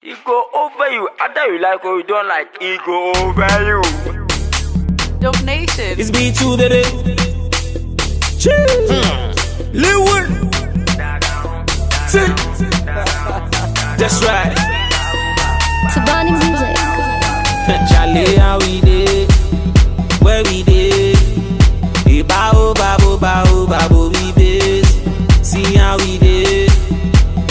He go over you. Either you like or you don't like, he go over you. Dope Nation. It's B2 today. Chill. Lil Wood. That's right. Tabani music. Charlie, how we did? Where we did? Babo, babo, babo, babo, we did. See how we did?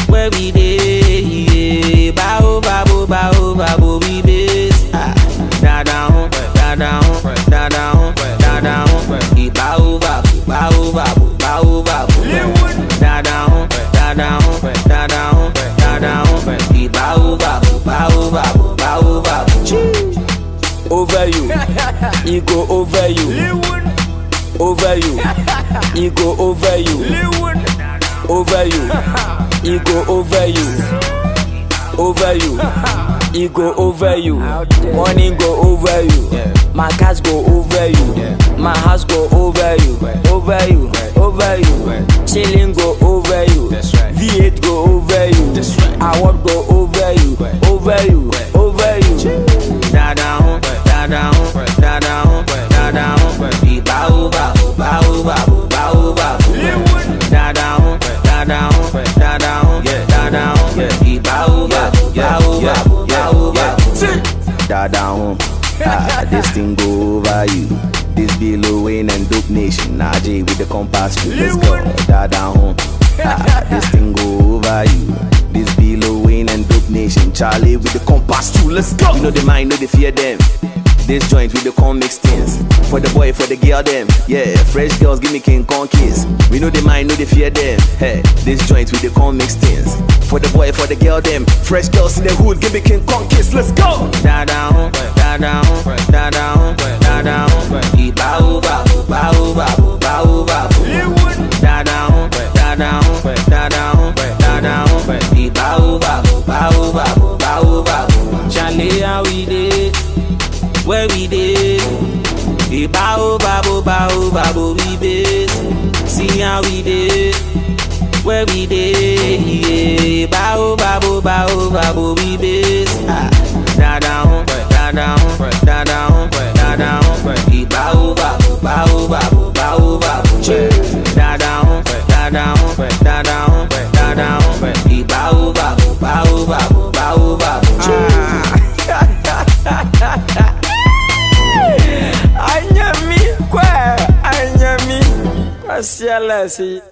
Where we did? Babo, babo, babo, babo, we did. Da down, da down, da down, da down. Babo, babo, babo, babo, babo, babo. Da down, da down, da down, da down. Babo, babo, babo, babo, babo, babo. Over you, he go over you. Over you, he go over you. Over you, he go over you. Over you, he go over you. Morning go over you. My cars go over you. My house go over you. Over you, over you. Chilling go over you. V8 go over you. Award go over you. Over you, over you. Da down, da down, da down, da down. Bow, bow, bow, bow, bow, bow. Da down, da down, da down, da down. Bow, bow, bow, bow, bow, bow. Da down, this thing go over you. This be Lil Wayne and Dope Nation. Najee with the compass, let's go. Da down, this thing go over you. This be Lil Wayne and Dope Nation. Charlie with the compass too, let's go. You know they mind, know they fear them. This joint with the con mix things. For the boy, for the girl them. Yeah, fresh girls give me King Kong kiss. We know they mind, know they fear them. Hey, this joint with the con mix things. For the boy, for the girl them. Fresh girls in the hood give me King Kong kiss. Let's go. Da down, da down, da down, da down. Bow, bow, bow, bow, bow, bow. Da down, da down, da down, da down. Bow, bow, bow, bow, bow, bow. Charlie, how we did? Where we did? Bow, bow, bow, bow, we did. See how we did? Where we did? Bow, bow, bow, bow, we did. Da down, da down, da down, da down. Bow, bow, bow, bow, bow, bow. Da down, da down, da down, da down. Bow, bow, bow, bow, bow, bow. Anyami, kwa anyami, kwa sialasi.